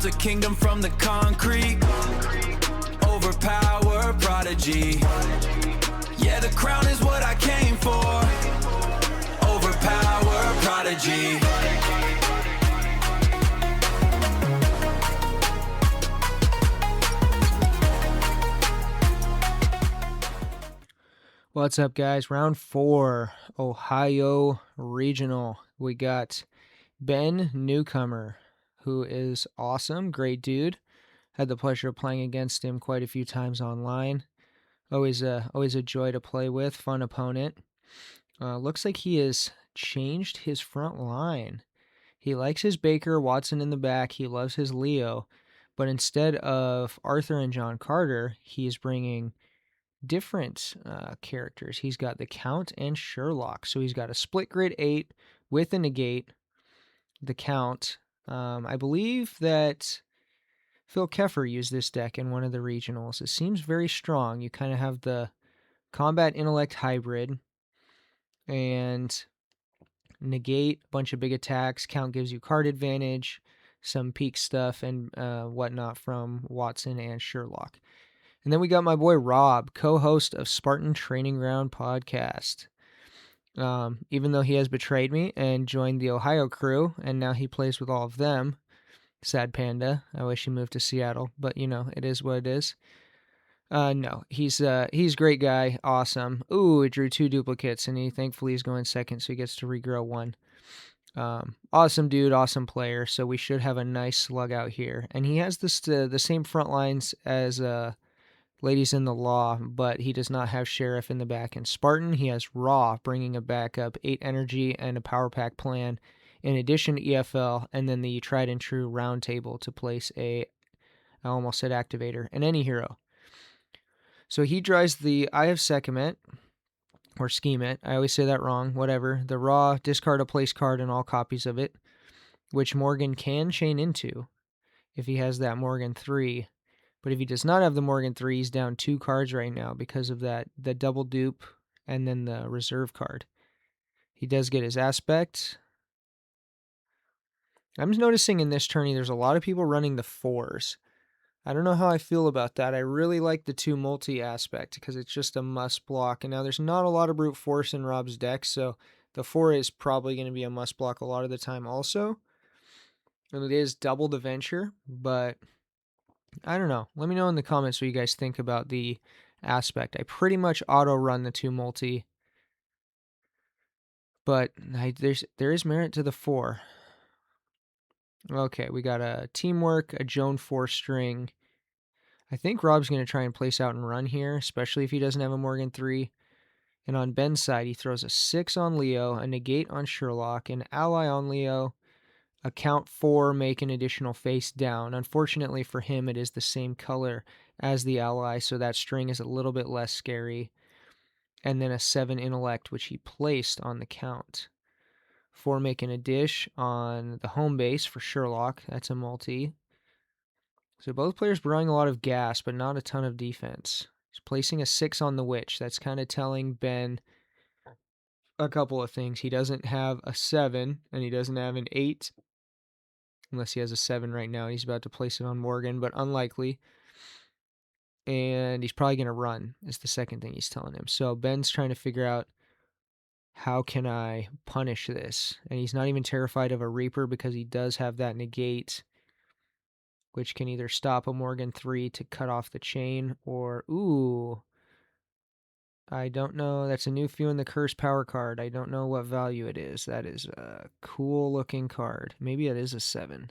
a kingdom from the concrete. Overpower, Prodigy. Yeah, the crown is what I came for. Overpower, Prodigy. What's up, guys? Round 4, Ohio Regional. We got Ben Newcomer, who is awesome, great dude. Had the pleasure of playing against him quite a few times online. Always a joy to play with, fun opponent. Looks like he has changed his front line. He likes his Baker, Watson in the back. He loves his Leo, but instead of Arthur and John Carter, he is bringing different characters. He's got the Count and Sherlock. So he's got a split grid 8 with a negate, the Count. I believe that Phil Keffer used this deck in one of the regionals. It seems very strong. You kind of have the combat intellect hybrid and negate, a bunch of big attacks. Count gives you card advantage, some peak stuff and whatnot from Watson and Sherlock. And then we got my boy Rob, co-host of Spartan Training Ground podcast. Even though he has betrayed me and joined the Ohio crew, and now he plays with all of them. Sad panda. I wish he moved to Seattle, but you know, it is what it is. No, he's a great guy, awesome. Ooh, it drew 2 duplicates, and thankfully he's going second, so he gets to regrow 1. Awesome dude, awesome player. So we should have a nice slug out here, and he has the same front lines as Ladies in the Law, but he does not have Sheriff in the back. In Spartan, he has Raw, bringing a backup, 8 energy, and a power pack plan, in addition to EFL, and then the tried and true round table to place I almost said activator, and any hero. So he drives the Eye of Sekhmet, or Schemet, I always say that wrong, whatever, the Raw, discard a place card and all copies of it, which Morgan can chain into if he has that Morgan 3. But if he does not have the Morgan 3, he's down 2 cards right now because of the double dupe and then the reserve card. He does get his aspect. I'm noticing in this tourney there's a lot of people running the 4s. I don't know how I feel about that. I really like the 2 multi aspect because it's just a must block. And now there's not a lot of brute force in Rob's deck, so the 4 is probably going to be a must block a lot of the time also. And it is double the venture, but I don't know. Let me know in the comments what you guys think about the aspect. I pretty much auto run the 2 multi, but there is merit to the 4. Okay, we got a teamwork, a Joan 4 string. I think Rob's going to try and place out and run here, especially if he doesn't have a Morgan 3. And on Ben's side, he throws a 6 on Leo, a negate on Sherlock, an ally on Leo, a count 4, make an additional face down. Unfortunately for him, it is the same color as the ally, so that string is a little bit less scary. And then a 7 intellect, which he placed on the count. 4, making a dish on the home base for Sherlock. That's a multi. So both players drawing a lot of gas, but not a ton of defense. He's placing a 6 on the witch. That's kind of telling Ben a couple of things. He doesn't have a 7, and he doesn't have an 8. Unless he has a 7 right now. He's about to place it on Morgan, but unlikely. And he's probably going to run, is the second thing he's telling him. So Ben's trying to figure out, how can I punish this? And he's not even terrified of a Reaper because he does have that negate, which can either stop a Morgan 3 to cut off the chain, or, ooh, I don't know. That's a new Few in the Curse power card. I don't know what value it is. That is a cool looking card. Maybe it is a 7.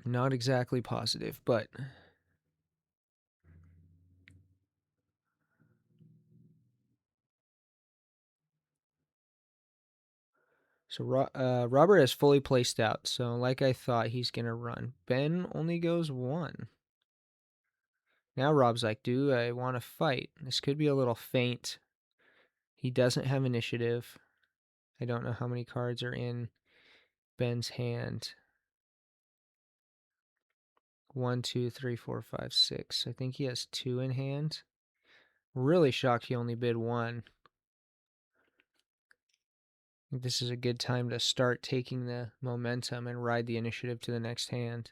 Not exactly positive, but so Robert has fully placed out. So like I thought, he's going to run. Ben only goes 1. Now Rob's like, do I want to fight? This could be a little faint. He doesn't have initiative. I don't know how many cards are in Ben's hand. 1, 2, 3, 4, 5, 6. I think he has 2 in hand. Really shocked he only bid 1. This is a good time to start taking the momentum and ride the initiative to the next hand.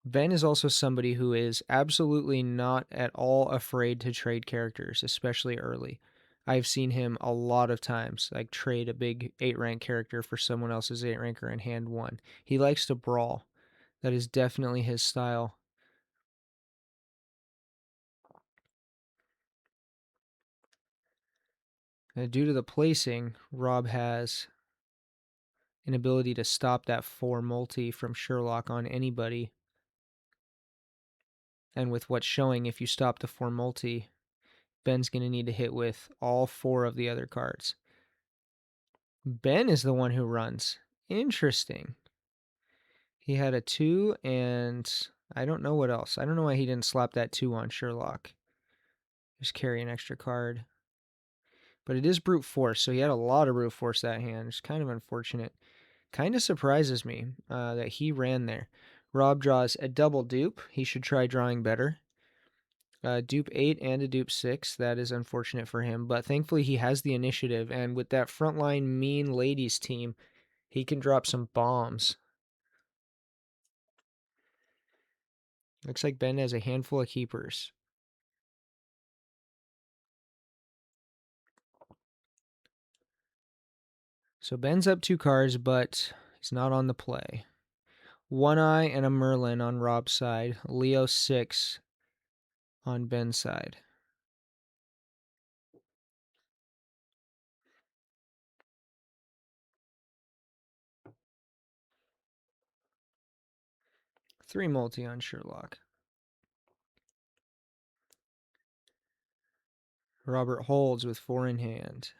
Ben is also somebody who is absolutely not at all afraid to trade characters, especially early. I've seen him a lot of times, like trade a big 8 rank character for someone else's 8 ranker in hand 1. He likes to brawl. That is definitely his style. Due to the placing, Rob has an ability to stop that 4 multi from Sherlock on anybody. And with what's showing, if you stop the 4 multi, Ben's going to need to hit with all 4 of the other cards. Ben is the one who runs. Interesting. He had a 2, and I don't know what else. I don't know why he didn't slap that 2 on Sherlock. Just carry an extra card. But it is brute force, so he had a lot of brute force that hand. It's kind of unfortunate. Kind of surprises me that he ran there. Rob draws a double dupe. He should try drawing better. Dupe 8 and a dupe 6. That is unfortunate for him, but thankfully he has the initiative, and with that frontline mean ladies team, he can drop some bombs. Looks like Ben has a handful of keepers. So Ben's up 2 cards, but he's not on the play. One Eye and a Merlin on Rob's side. Leo 6 on Ben's side. Three multi on Sherlock. Robert holds with 4 in hand.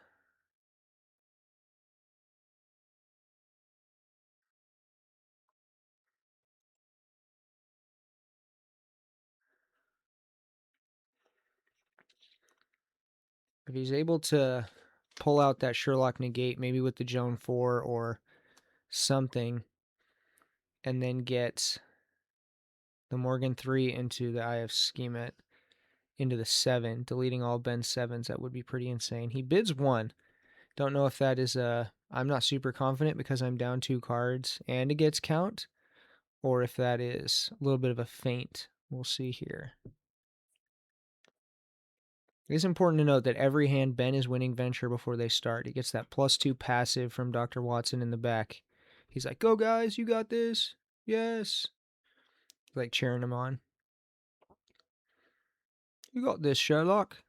If he's able to pull out that Sherlock negate, maybe with the Joan 4 or something, and then get the Morgan 3 into the Eye of Schemet, into the 7, deleting all Ben's 7s, that would be pretty insane. He bids 1. Don't know if that is a... I'm not super confident because I'm down 2 cards and it gets count, or if that is a little bit of a feint. We'll see here. It is important to note that every hand Ben is winning Venture before they start. He gets that +2 passive from Dr. Watson in the back. He's like, go guys, you got this. Yes. Like cheering him on. You got this, Sherlock.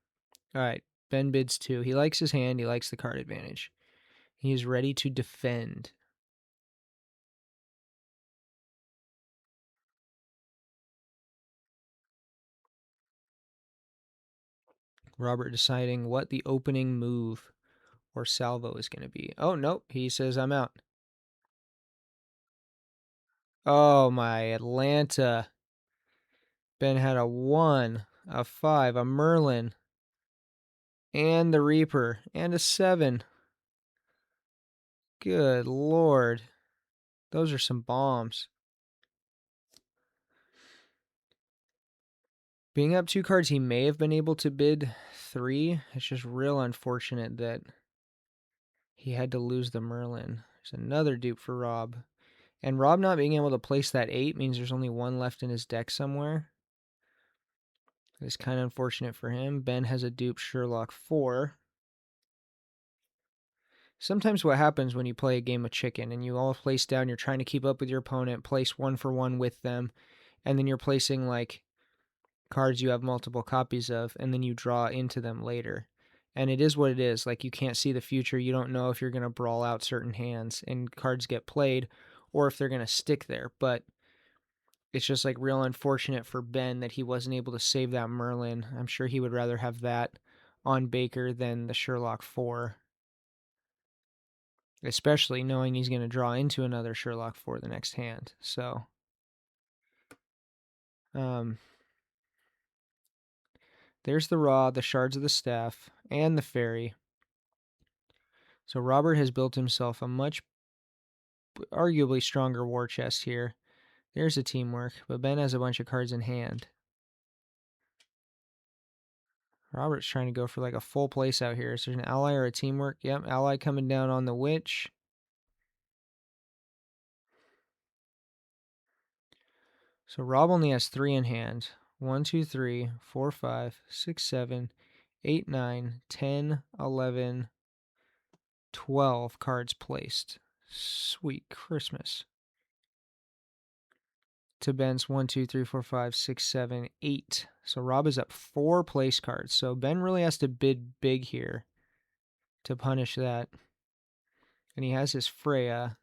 All right, Ben bids 2. He likes his hand. He likes the card advantage. He is ready to defend. Robert deciding what the opening move or salvo is going to be. Oh, nope. He says, I'm out. Oh, my Atlanta. Ben had a 1, a 5, a Merlin, and the Reaper, and a 7. Good Lord. Those are some bombs. Being up 2 cards, he may have been able to bid 3. It's just real unfortunate that he had to lose the Merlin. There's another dupe for Rob. And Rob not being able to place that 8 means there's only 1 left in his deck somewhere. It's kind of unfortunate for him. Ben has a dupe Sherlock 4. Sometimes what happens when you play a game of chicken and you all place down, you're trying to keep up with your opponent, place 1 for 1 with them, and then you're placing like cards you have multiple copies of, and then you draw into them later. And it is what it is. Like, you can't see the future. You don't know if you're going to brawl out certain hands and cards get played or if they're going to stick there. But it's just like real unfortunate for Ben that he wasn't able to save that Merlin. I'm sure he would rather have that on Baker than the Sherlock 4. Especially knowing he's going to draw into another Sherlock 4 the next hand. So, there's the Raw, the Shards of the Staff, and the Fairy. So Robert has built himself a much arguably stronger war chest here. There's a teamwork, but Ben has a bunch of cards in hand. Robert's trying to go for like a full place out here. Is there an ally or a teamwork? Yep, ally coming down on the witch. So Rob only has 3 in hand. 1, 2, 3, 4, 5, 6, 7, 8, 9, 10, 11, 12 cards placed. Sweet Christmas. To Ben's 1, 2, 3, 4, 5, 6, 7, 8. So Rob is up 4 place cards. So Ben really has to bid big here to punish that. And he has his Freya.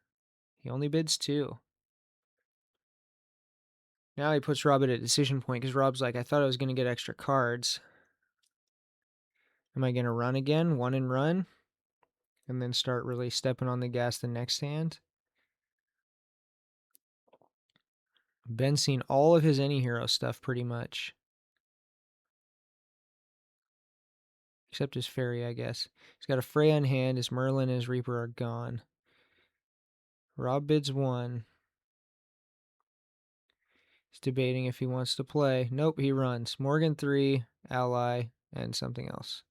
He only bids 2. Now he puts Rob at a decision point because Rob's like, I thought I was going to get extra cards. Am I going to run again? 1 and run? And then start really stepping on the gas the next hand? Ben's seen all of his any hero stuff pretty much. Except his fairy, I guess. He's got a Freya in hand. His Merlin and his Reaper are gone. Rob bids 1. He's debating if he wants to play. Nope, he runs. Morgan 3, ally, and something else.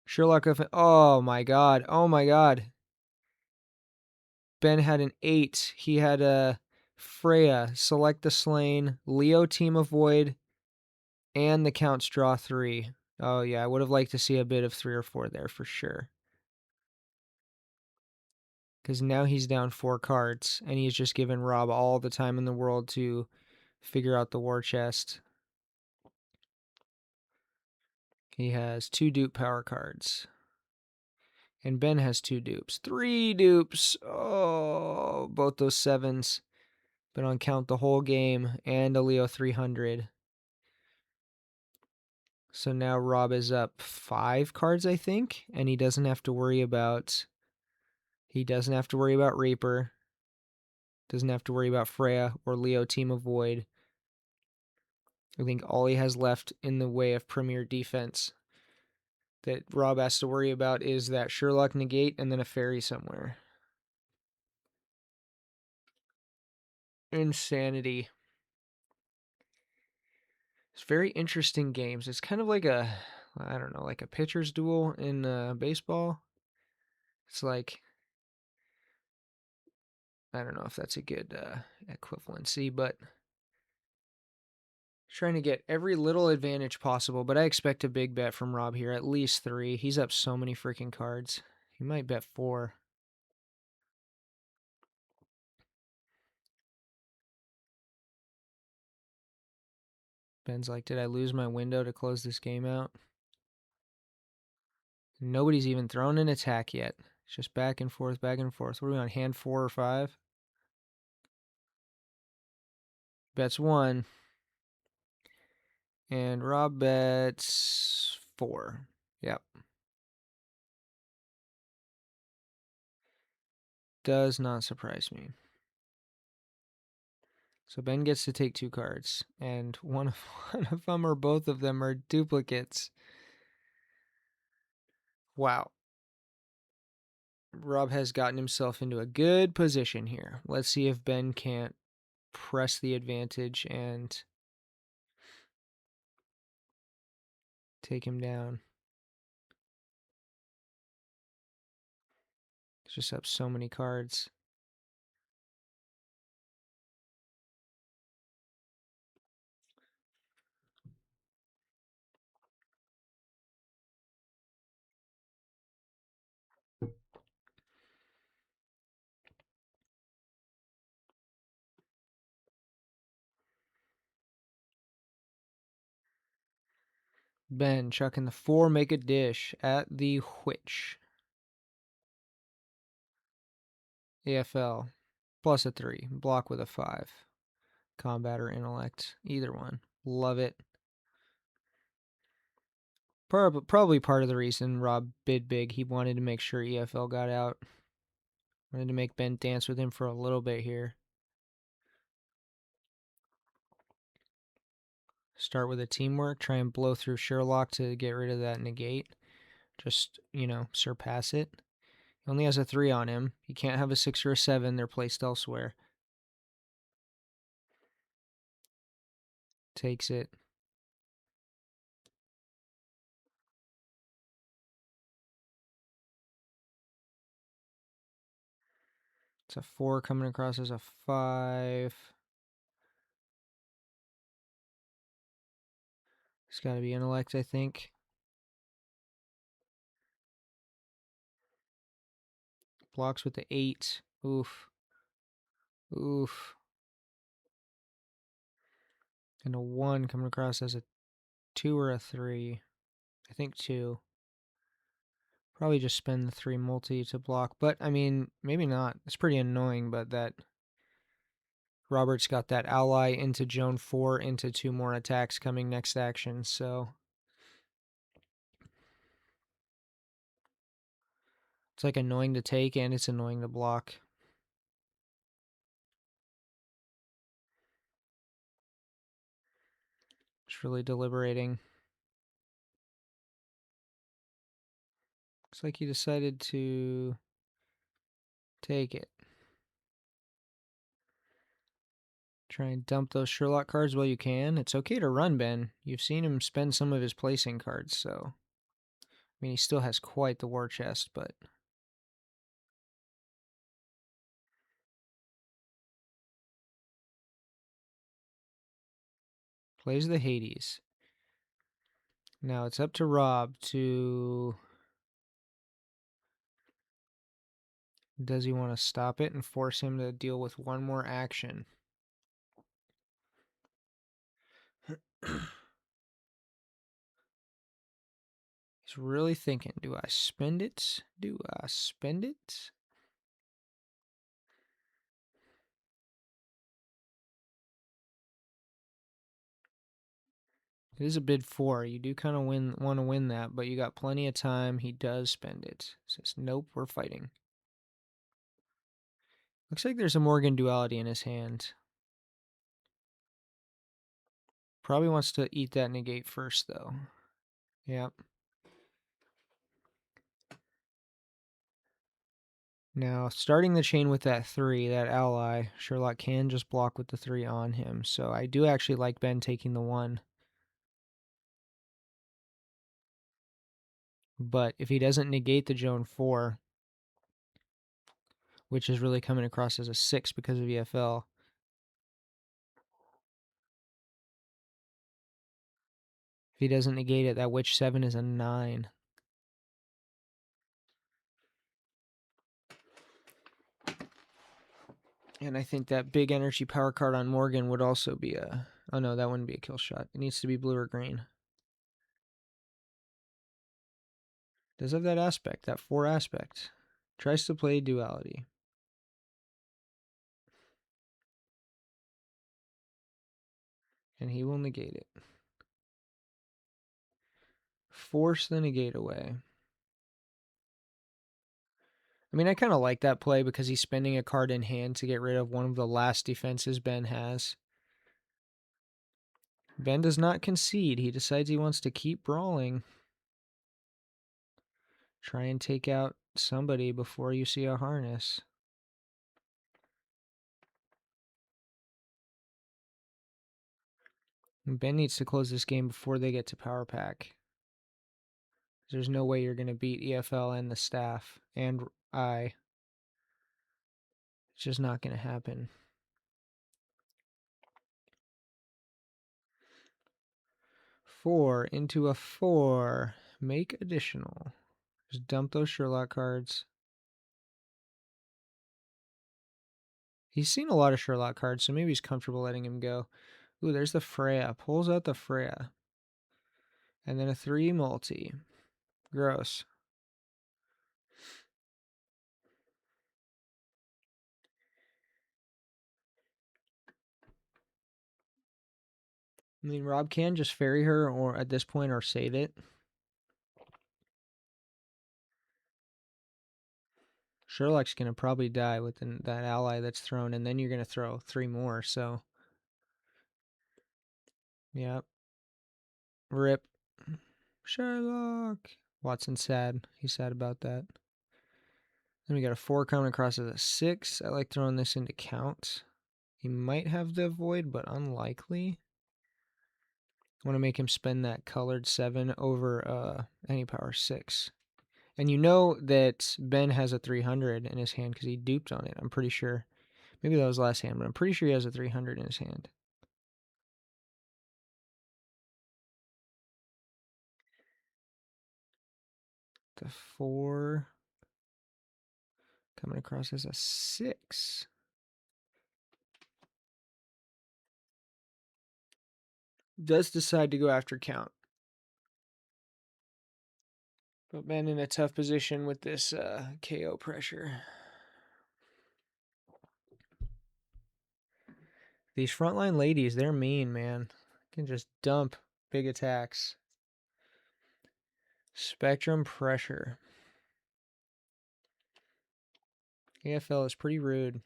Sherlock of... Oh my god. Oh my god. Ben had an 8. He had a Freya, Select the Slain, Leo Team of Void, and the Count's draw 3. Oh yeah, I would have liked to see a bit of 3 or 4 there for sure. Because now he's down 4 cards, and he's just given Rob all the time in the world to figure out the war chest. He has 2 dupe power cards. And Ben has 2 dupes. 3 dupes! Oh, both those 7s. Been on count the whole game, and a Leo 300. So now Rob is up 5 cards, I think, and he doesn't have to worry about... He doesn't have to worry about Reaper. Doesn't have to worry about Freya or Leo Team of Void. I think all he has left in the way of premier defense that Rob has to worry about is that Sherlock negate and then a fairy somewhere. Insanity. It's very interesting games. It's kind of like a, I don't know, like a pitcher's duel in baseball. It's like, I don't know if that's a good equivalency, but trying to get every little advantage possible. But I expect a big bet from Rob here, at least 3. He's up so many freaking cards. He might bet 4. Ben's like, did I lose my window to close this game out? Nobody's even thrown an attack yet. It's just back and forth, back and forth. What are we on, hand 4 or 5? Bets 1. And Rob bets 4. Yep. Does not surprise me. So Ben gets to take 2 cards. And one of them or both of them are duplicates. Wow. Rob has gotten himself into a good position here. Let's see if Ben can't press the advantage and take him down. He's just up so many cards. Ben chucking the 4, make a dish at the witch. AFL plus a 3, block with a 5. Combat or intellect, either one. Love it. Probably part of the reason Rob bid big. He wanted to make sure EFL got out. Wanted to make Ben dance with him for a little bit here. Start with a teamwork. Try and blow through Sherlock to get rid of that negate. Just, surpass it. He only has a 3 on him. He can't have a 6 or a 7. They're placed elsewhere. Takes it. It's a 4 coming across as a 5. It's got to be Intellect, I think. Blocks with the 8. Oof. Oof. And a 1 coming across as a 2 or a 3. I think 2. Probably just spend the 3 multi to block. But, I mean, maybe not. It's pretty annoying, but that Robert's got that ally into Joan 4 into 2 more attacks coming next action, so it's like annoying to take and it's annoying to block. It's really deliberating. Looks like he decided to take it. Try and dump those Sherlock cards while you can. It's okay to run, Ben. You've seen him spend some of his placing cards, so... I mean, he still has quite the war chest, but... Plays the Hades. Now it's up to Rob to... Does he want to stop it and force him to deal with one more action? He's really thinking, do I spend it? Do I spend it? It is a bid 4. You do kind of want to win that, but you got plenty of time. He does spend it. Says, nope, we're fighting. Looks like there's a Morgan duality in his hand. Probably wants to eat that negate first, though. Yep. Now, starting the chain with that 3, that ally, Sherlock can just block with the 3 on him. So I do actually like Ben taking the 1. But if he doesn't negate the Joan 4, which is really coming across as a 6 because of EFL, if he doesn't negate it, that Witch 7 is a 9. And I think that big energy power card on Morgan would also be a... Oh no, that wouldn't be a kill shot. It needs to be blue or green. Does have that aspect, that 4 aspect. Tries to play duality. And he will negate it. Force the negate away. I mean, I kind of like that play because he's spending a card in hand to get rid of one of the last defenses Ben has. Ben does not concede. He decides he wants to keep brawling. Try and take out somebody before you see a harness. And Ben needs to close this game before they get to Power Pack. There's no way you're going to beat EFL and the staff and I. It's just not going to happen. Four into a 4. Make additional. Just dump those Sherlock cards. He's seen a lot of Sherlock cards, so maybe he's comfortable letting him go. Ooh, there's the Freya. Pulls out the Freya. And then a 3 multi. Gross. I mean, Rob can just ferry her or at this point or save it. Sherlock's going to probably die with that ally that's thrown, and then you're going to throw 3 more, so... Yep. Rip. Sherlock. Watson's sad. He's sad about that. Then we got a 4 coming across as a 6. I like throwing this into count. He might have the void, but unlikely. I want to make him spend that colored 7 over any power 6. And you know that Ben has a 300 in his hand because he duped on it. I'm pretty sure. Maybe that was last hand, but I'm pretty sure he has a 300 in his hand. The 4 coming across as a 6. Does decide to go after count. But Ben in a tough position with this KO pressure. These frontline ladies, they're mean, man. Can just dump big attacks. Spectrum pressure. AFL is pretty rude.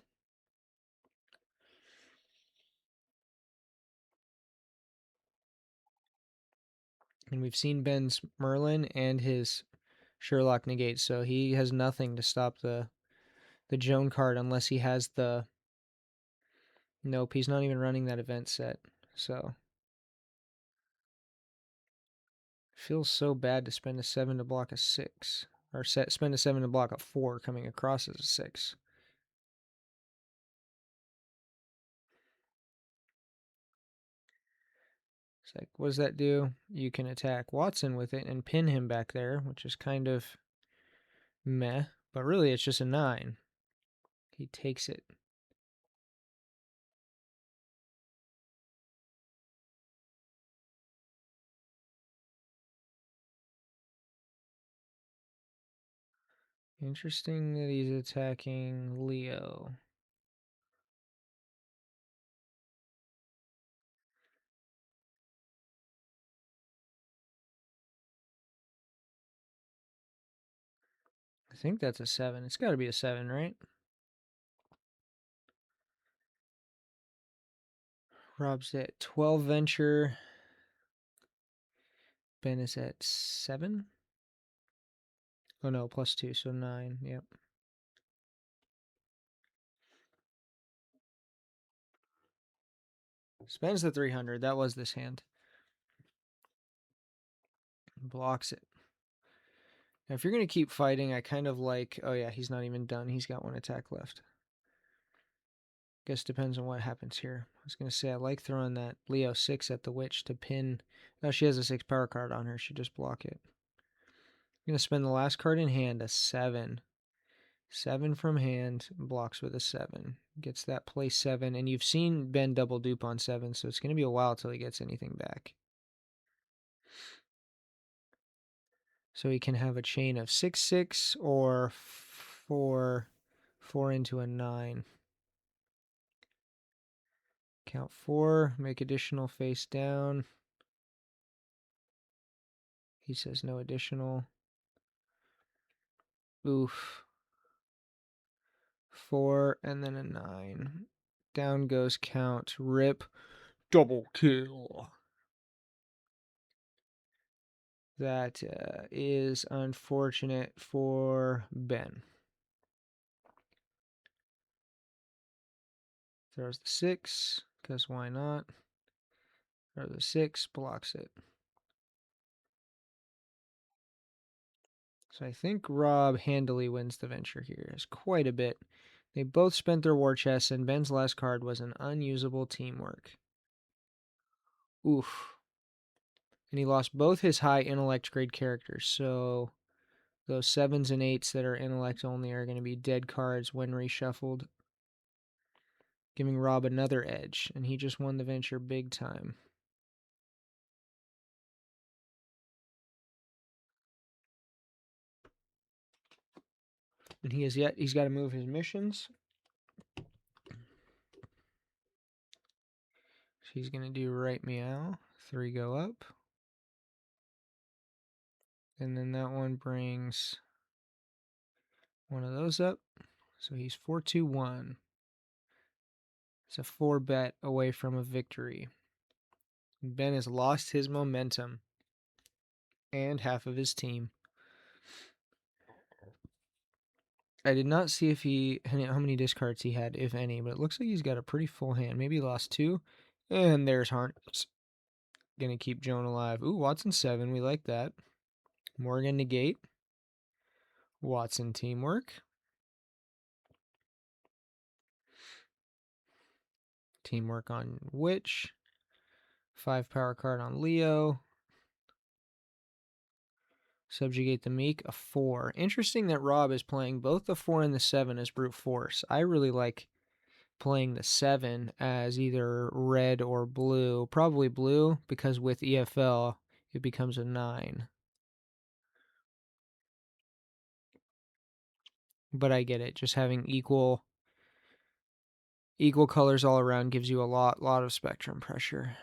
And we've seen Ben's Merlin and his Sherlock negate, so he has nothing to stop the Joan card unless he has the... Nope, he's not even running that event set, so... Feels so bad to spend a 7 to block a 6. Or spend a 7 to block a 4 coming across as a 6. It's like, what does that do? You can attack Watson with it and pin him back there, which is kind of meh. But really, it's just a 9. He takes it. Interesting that he's attacking Leo. I think that's a 7. It's got to be a 7, right? Rob's at 12 venture. Ben is at 7. Oh no, +2, so 9. Yep. Spends the 300. That was this hand. Blocks it. Now, if you're going to keep fighting, I kind of like... Oh yeah, he's not even done. He's got 1 attack left. Guess depends on what happens here. I was going to say, I like throwing that Leo 6 at the witch to pin... No, she has a 6 power card on her. She just block it. I'm going to spend the last card in hand, a 7. 7 from hand, blocks with a 7. Gets that play 7, and you've seen Ben double dupe on 7, so it's going to be a while till he gets anything back. So he can have a chain of 6, 6, or 4, 4 into a 9. Count 4, make additional face down. He says no additional. Oof. 4, and then a 9. Down goes count, rip, double kill. That is unfortunate for Ben. Throws the 6, because why not? Throws the 6, blocks it. So I think Rob handily wins the venture here. It's quite a bit. They both spent their war chests, and Ben's last card was an unusable teamwork. Oof. And he lost both his high intellect grade characters, so those 7s and 8s that are intellect only are going to be dead cards when reshuffled, giving Rob another edge, and he just won the venture big time. And he's got to move his missions. She's going to do right meow. 3 go up. And then that one brings one of those up. So he's 4-2-1. It's a 4 bet away from a victory. Ben has lost his momentum and half of his team. I did not see how many discards he had, if any, but it looks like he's got a pretty full hand. Maybe he lost 2. And there's Harness. Gonna keep Joan alive. Ooh, Watson 7. We like that. Morgan negate. Watson teamwork. Teamwork on Witch. 5 power card on Leo. Subjugate the Meek, a 4. Interesting that Rob is playing both the 4 and the 7 as brute force. I really like playing the 7 as either red or blue. Probably blue, because with EFL, it becomes a 9. But I get it. Just having equal colors all around gives you a lot of spectrum pressure.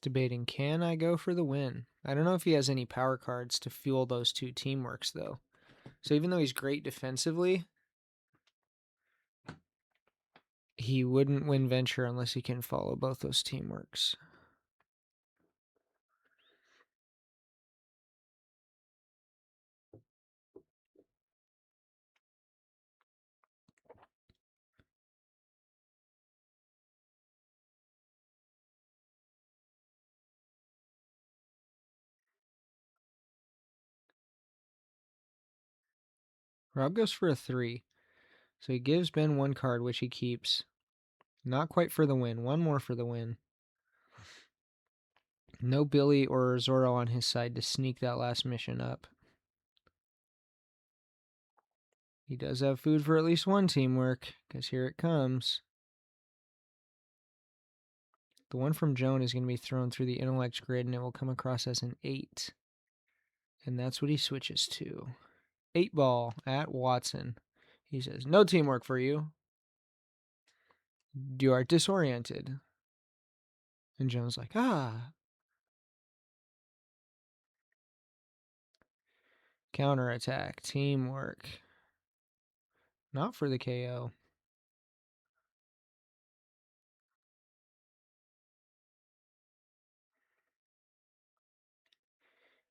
Debating, can I go for the win? I don't know if he has any power cards to fuel those 2 teamworks, though. So even though he's great defensively, he wouldn't win Venture unless he can follow both those teamworks. Rob goes for a 3. So he gives Ben 1 card, which he keeps. Not quite for the win. 1 more for the win. No Billy or Zoro on his side to sneak that last mission up. He does have food for at least 1 teamwork, because here it comes. The one from Joan is going to be thrown through the Intellect grid, and it will come across as an 8. And that's what he switches to. 8 ball at Watson. He says, no teamwork for you. You are disoriented. And Joan's like, ah. Counterattack. Teamwork. Not for the KO.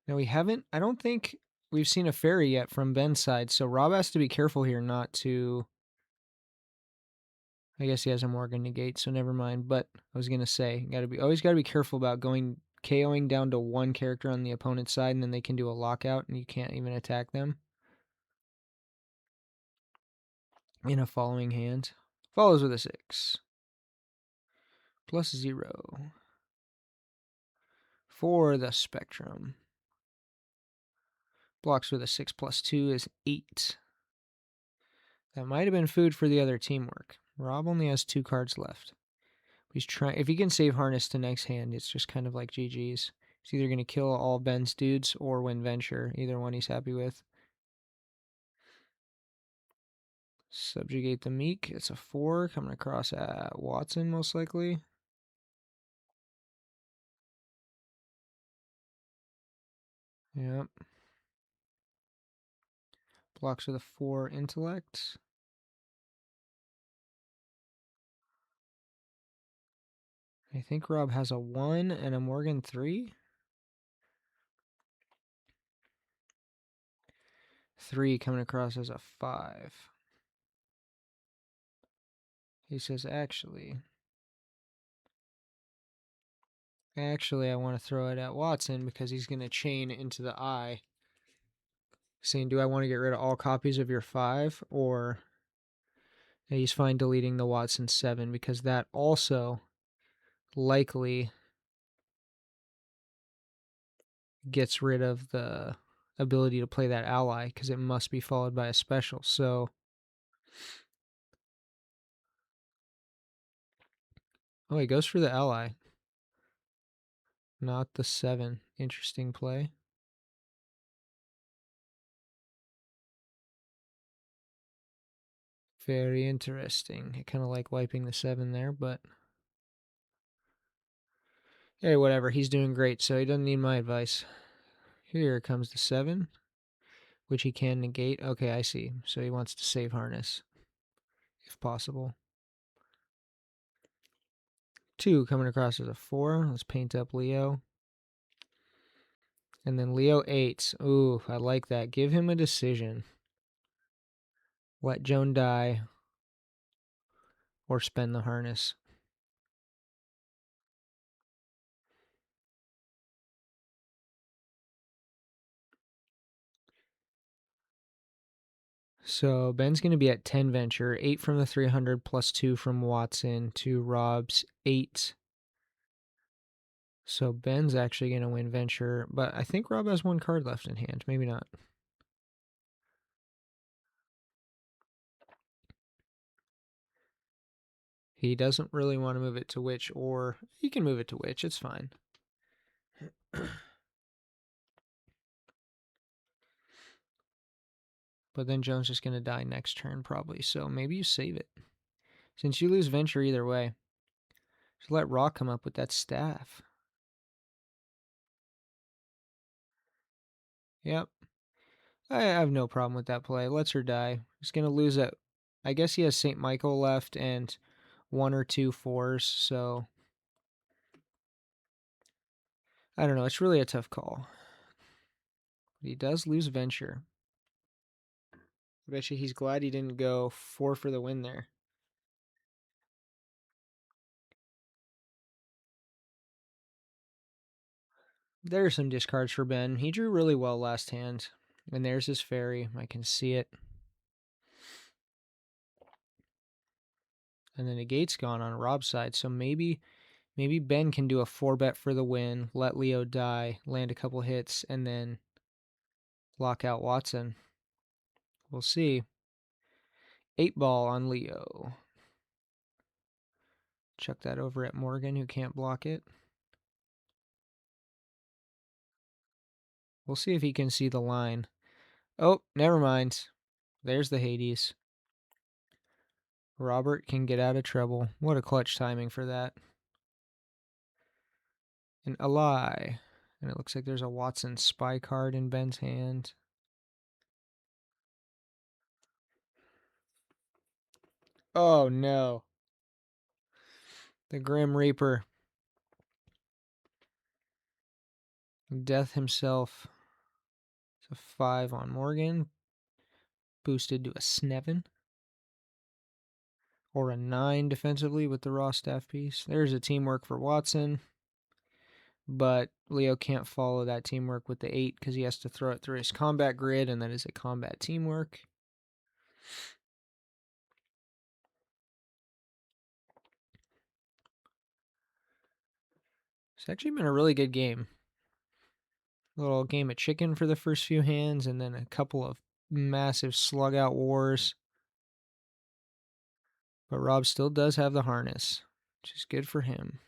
Now we haven't, I don't think we've seen a fairy yet from Ben's side, so Rob has to be careful here not to, I guess he has a Morgan negate, so never mind, but I was going to say, always got to be careful about KOing down to 1 character on the opponent's side, and then they can do a lockout, and you can't even attack them in a following hand. Follows with a 6. +0. For the Spectrum. Blocks with a 6+2 is 8. That might have been food for the other teamwork. Rob only has 2 cards left. He's trying. If he can save Harness to next hand, it's just kind of like GG's. He's either going to kill all Ben's dudes or win Venture. Either one he's happy with. Subjugate the Meek. It's a 4 coming across at Watson, most likely. Yep. Blocks with a 4 Intellect. I think Rob has a 1 and a Morgan 3. 3 coming across as a 5. He says, actually, I want to throw it at Watson because he's going to chain into the eye. Saying, do I want to get rid of all copies of your 5? Or he's fine deleting the Watson 7 because that also likely gets rid of the ability to play that ally because it must be followed by a special. So, oh, he goes for the ally. Not the 7. Interesting play. Very interesting. I kind of like wiping the 7 there, but hey, whatever. He's doing great, so he doesn't need my advice. Here comes the 7, which he can negate. Okay, I see. So he wants to save Harness, if possible. 2 coming across as a 4. Let's paint up Leo. And then Leo 8. Ooh, I like that. Give him a decision. Let Joan die or spend the harness. So Ben's going to be at 10 venture, 8 from the 300 plus 2 from Watson to Rob's 8. So Ben's actually going to win venture, but I think Rob has one card left in hand. Maybe not. He doesn't really want to move it to which, or he can move it to which. It's fine. But then Jones just going to die next turn probably, so maybe you save it. Since you lose venture either way, just let Rock come up with that staff. Yep. I have no problem with that play. Lets her die. He's going to lose it. I guess he has St. Michael left and 1 or 2 4s, so I don't know. It's really a tough call. But he does lose venture. I bet you he's glad he didn't go 4 for the win there. There are some discards for Ben. He drew really well last hand. And there's his fairy. I can see it. And then the gate's gone on Rob's side. So maybe Ben can do a 4-bet for the win, let Leo die, land a couple hits, and then lock out Watson. We'll see. 8-ball on Leo. Chuck that over at Morgan, who can't block it. We'll see if he can see the line. Oh, never mind. There's the Hades. Robert can get out of trouble. What a clutch timing for that. And a lie. And it looks like there's a Watson spy card in Ben's hand. Oh, no. The Grim Reaper. Death himself. It's a 5 on Morgan. Boosted to a 7. Or a 9 defensively with the raw staff piece. There's a teamwork for Watson. But Leo can't follow that teamwork with the 8 because he has to throw it through his combat grid, and that is a combat teamwork. It's actually been a really good game. A little game of chicken for the first few hands, and then a couple of massive slug out wars. But Rob still does have the harness, which is good for him.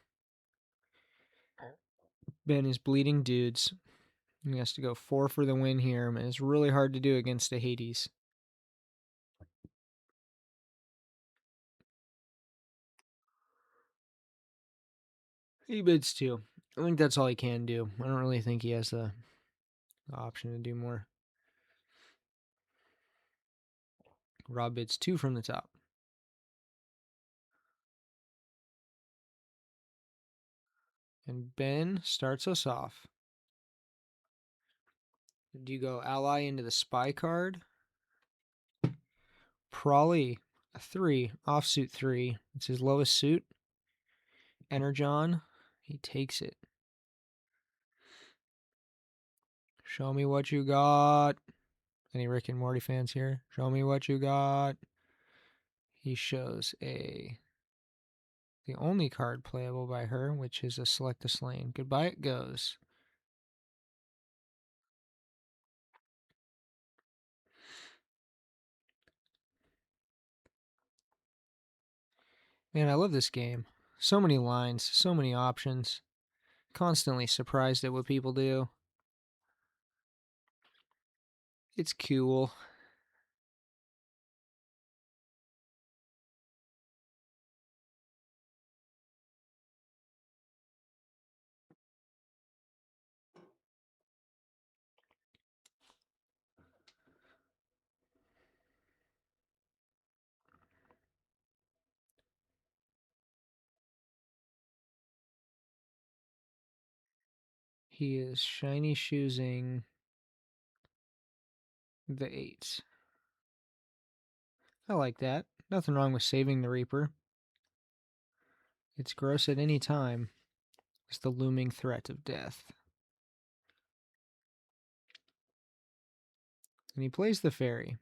Ben is bleeding dudes. He has to go 4 for the win here, and it's really hard to do against a Hades. He bids 2. I think that's all he can do. I don't really think he has the option to do more. Rob bids 2 from the top. And Ben starts us off. Do you go ally into the spy card? Probably a 3, offsuit 3. It's his lowest suit. Energon, he takes it. Show me what you got. Any Rick and Morty fans here? Show me what you got. He shows the only card playable by her, which is a Select a Slain. Goodbye it goes. Man, I love this game. So many lines, so many options. Constantly surprised at what people do. It's cool. He is shiny choosing the 8. I like that. Nothing wrong with saving the Reaper. It's gross at any time. It's the looming threat of death. And he plays the fairy.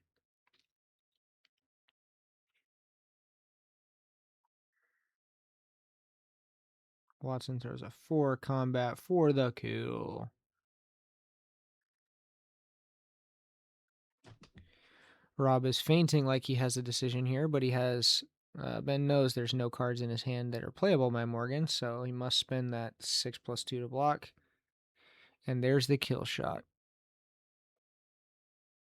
Watson throws a 4 combat for the kill. Rob is fainting like he has a decision here, but he has... Ben knows there's no cards in his hand that are playable by Morgan, so he must spend that 6+2 to block. And there's the kill shot.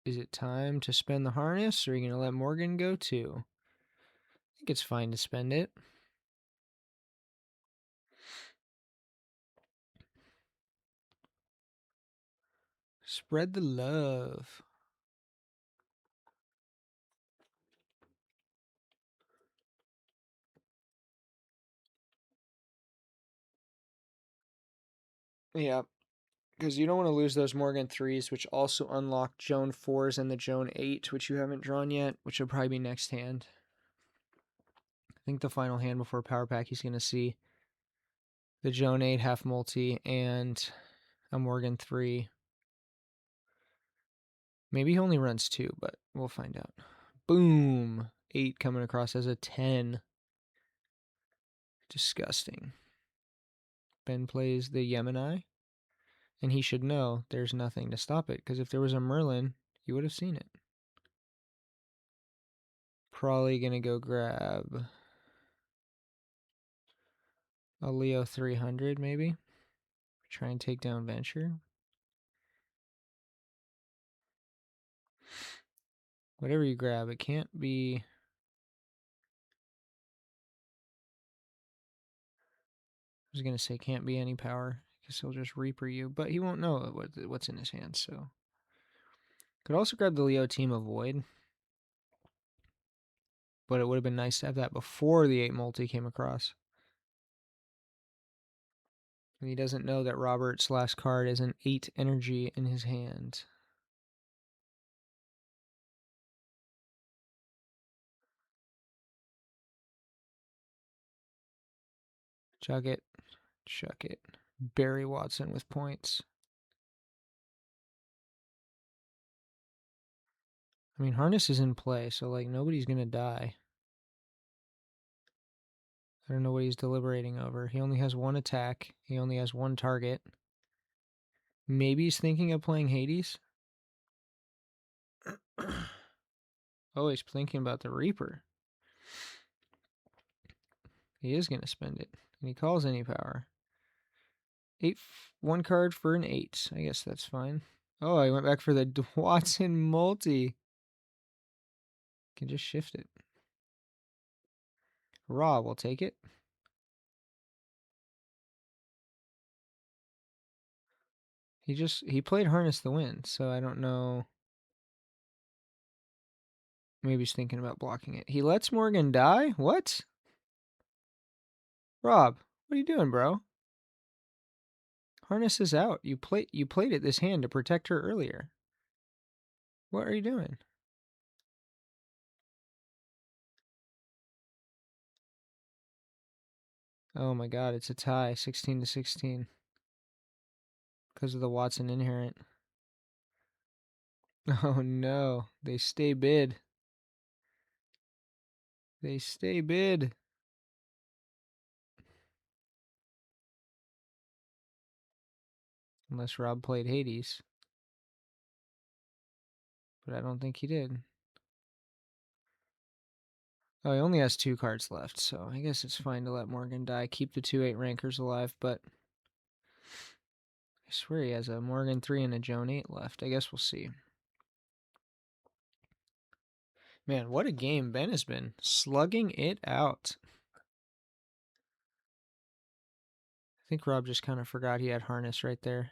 Is it time to spend the harness, or are you going to let Morgan go too? I think it's fine to spend it. Spread the love. Yeah, because you don't want to lose those Morgan 3s, which also unlock Joan 4s and the Joan 8, which you haven't drawn yet, which will probably be next hand. I think the final hand before Power Pack, he's going to see the Joan 8 half multi and a Morgan 3. Maybe he only runs 2, but we'll find out. Boom! 8 coming across as a 10. Disgusting. Ben plays the Yemeni, and he should know there's nothing to stop it, because if there was a Merlin, you would have seen it. Probably going to go grab a Leo 300, maybe. Try and take down Venture. Whatever you grab, it can't be... I was going to say can't be any power, because he'll just Reaper you, but he won't know what's in his hand, so... Could also grab the Leo Team of Void. But it would have been nice to have that before the 8 multi came across. And he doesn't know that Robert's last card is an 8 energy in his hand. Chuck it. Chuck it. Barry Watson with points. I mean, Harness is in play, so, like, nobody's going to die. I don't know what he's deliberating over. He only has 1 attack. He only has 1 target. Maybe he's thinking of playing Hades. Oh, he's thinking about the Reaper. He is going to spend it. And he calls any power. 1 card for an 8. I guess that's fine. Oh, I went back for the Watson multi. Can just shift it. Raw will take it. He played Harness the Wind, so I don't know. Maybe he's thinking about blocking it. He lets Morgan die? What? Rob, what are you doing, bro? Harness is out. You played it this hand to protect her earlier. What are you doing? Oh my god, it's a tie, 16 to 16. Because of the Watson inherent. Oh no, they stay bid. They stay bid. Unless Rob played Hades. But I don't think he did. Oh, he only has 2 cards left, so I guess it's fine to let Morgan die. Keep the 2/8 rankers alive, but I swear he has a Morgan 3 and a Joan 8 left. I guess we'll see. Man, what a game Ben has been. Slugging it out. I think Rob just kind of forgot he had Harness right there.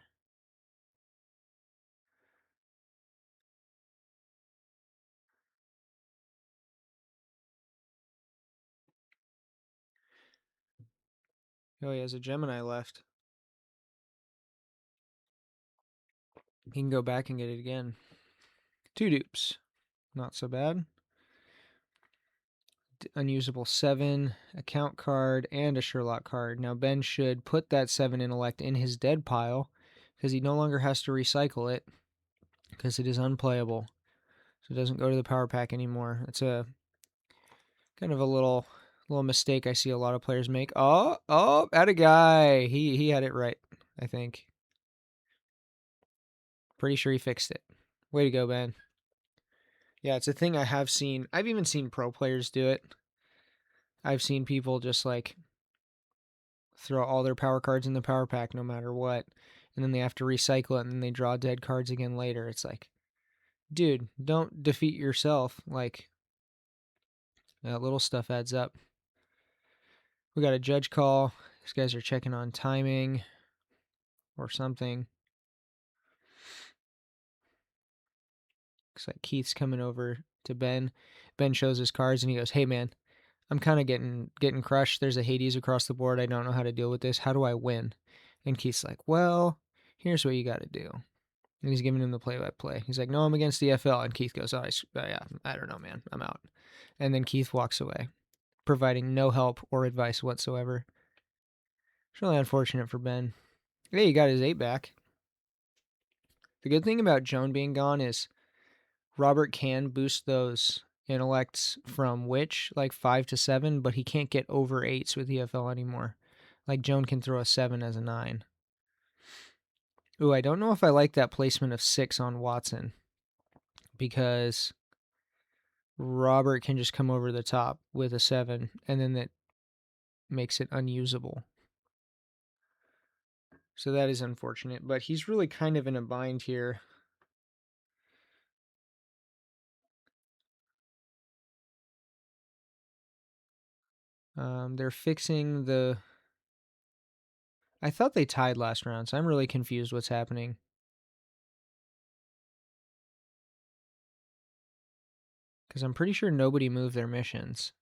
Oh, he has a Gemini left. He can go back and get it again. 2 dupes. Not so bad. unusable 7, account card, and a Sherlock card. Now Ben should put that 7 intellect in his dead pile because he no longer has to recycle it because it is unplayable. So it doesn't go to the power pack anymore. It's a kind of a little mistake I see a lot of players make. Oh, at a guy. He had it right, I think. Pretty sure he fixed it. Way to go, Ben. Yeah, it's a thing I have seen. I've even seen pro players do it. I've seen people just like throw all their power cards in the power pack no matter what, and then they have to recycle it and then they draw dead cards again later. It's like, dude, don't defeat yourself. Like, that little stuff adds up. We got a judge call. These guys are checking on timing or something. Looks like Keith's coming over to Ben. Ben shows his cards and he goes, "Hey man, I'm kind of getting crushed. There's a Hades across the board. I don't know how to deal with this. How do I win?" And Keith's like, "Well, here's what you got to do." And he's giving him the play-by-play. He's like, "No, I'm against the FL." And Keith goes, yeah, I don't know, man. I'm out." And then Keith walks away, providing no help or advice whatsoever. It's really unfortunate for Ben. Hey, he got his 8 back. The good thing about Joan being gone is Robert can boost those intellects from Witch, like 5 to 7, but he can't get over 8s with EFL anymore. Like, Joan can throw a 7 as a 9. Ooh, I don't know if I like that placement of 6 on Watson, because Robert can just come over the top with a 7, and then that makes it unusable. So that is unfortunate, but he's really kind of in a bind here. They're fixing the... I thought they tied last round, so I'm really confused what's happening. Because I'm pretty sure nobody moved their missions.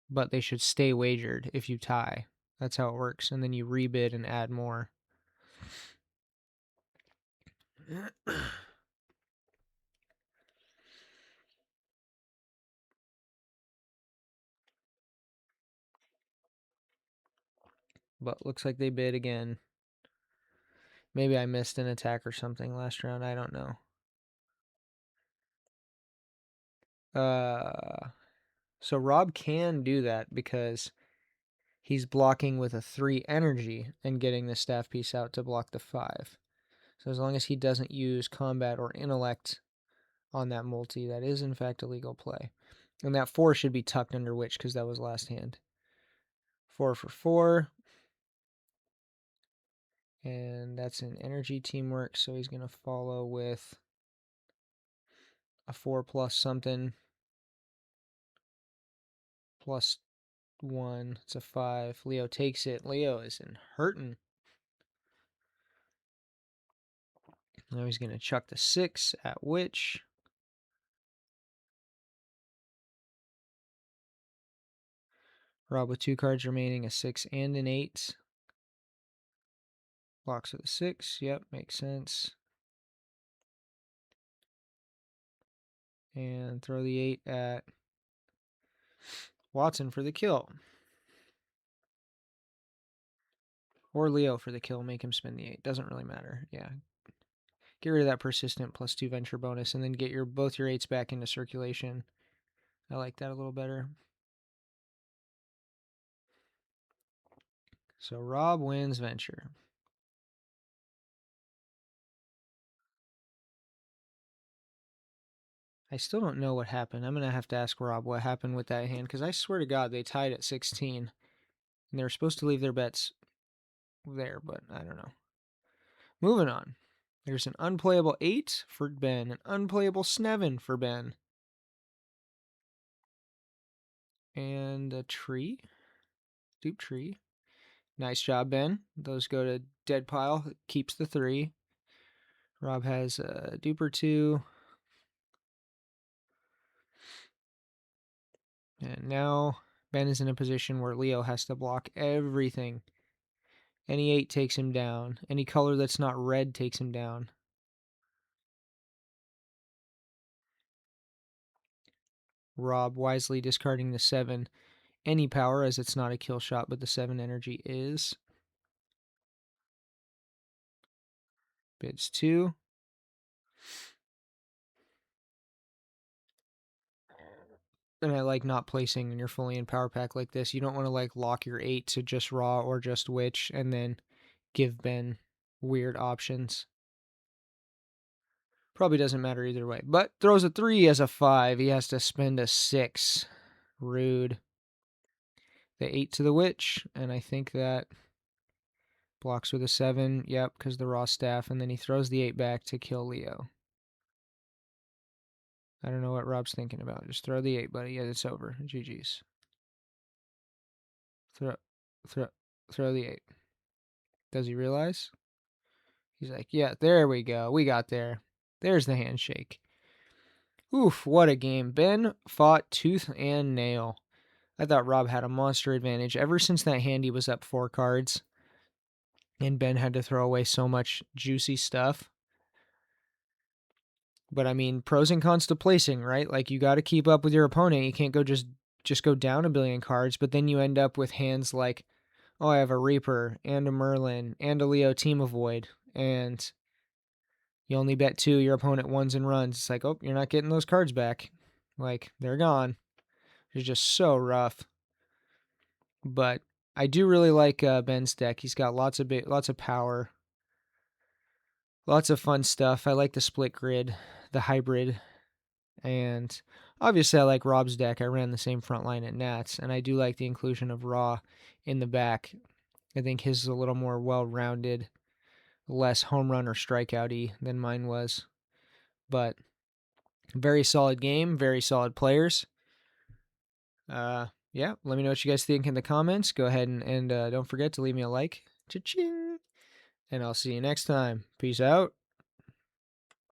But they should stay wagered if you tie. That's how it works. And then you rebid and add more. But looks like they bid again. Maybe I missed an attack or something last round. I don't know. So Rob can do that because he's blocking with a 3 energy and getting the staff piece out to block the 5. So as long as he doesn't use combat or intellect on that multi, that is in fact a legal play. And that 4 should be tucked under Witch because that was last hand. 4 for 4. And that's an energy teamwork, so he's going to follow with a 4 plus something. Plus 1. It's a 5. Leo takes it. Leo is in hurting. Now he's going to chuck the 6 at Witch. Rob with 2 cards remaining, a 6 and an 8. Blocks with a 6. Yep, makes sense. And throw the 8 at Watson for the kill. Or Leo for the kill. Make him spend the 8. Doesn't really matter. Yeah. Get rid of that persistent plus 2 venture bonus and then get both your 8s back into circulation. I like that a little better. So Rob wins venture. I still don't know what happened. I'm going to have to ask Rob what happened with that hand, because I swear to God they tied at 16. And they were supposed to leave their bets there, but I don't know. Moving on. There's an unplayable 8 for Ben, an unplayable Snevin for Ben. And a tree. Dupe tree. Nice job, Ben. Those go to dead pile. Keeps the 3. Rob has a duper 2. And now Ben is in a position where Leo has to block everything. Any 8 takes him down. Any color that's not red takes him down. Rob wisely discarding the 7 any power, as it's not a kill shot, but the 7 energy is. Bids 2. And I like not placing when you're fully in power pack like this. You don't want to like lock your 8 to just raw or just witch and then give Ben weird options. Probably doesn't matter either way. But throws a 3 as a 5. He has to spend a 6. Rude. The 8 to the witch, and I think that blocks with a 7. Yep, because the raw staff, and then he throws the 8 back to kill Leo. I don't know what Rob's thinking about. Just throw the 8, buddy. Yeah, it's over. GG's. Throw the 8. Does he realize? He's like, yeah, there we go. We got there. There's the handshake. Oof, what a game. Ben fought tooth and nail. I thought Rob had a monster advantage ever since that handy was up 4 cards. And Ben had to throw away so much juicy stuff. But I mean, pros and cons to placing, right? Like you got to keep up with your opponent. You can't go just go down a billion cards, but then you end up with hands like, oh, I have a Reaper and a Merlin and a Leo Team Avoid, and you only bet 2, your opponent ones and runs. It's like, oh, you're not getting those cards back. Like, they're gone. It's just so rough. But I do really like Ben's deck. He's got lots of power. Lots of fun stuff. I like the split grid, the hybrid, and obviously I like Rob's deck. I ran the same front line at Nats, and I do like the inclusion of Raw in the back. I think his is a little more well-rounded, less home run or strikeout-y than mine was. But very solid game, very solid players. Yeah, let me know what you guys think in the comments. Go ahead and don't forget to leave me a like. Cha-ching! And I'll see you next time. Peace out.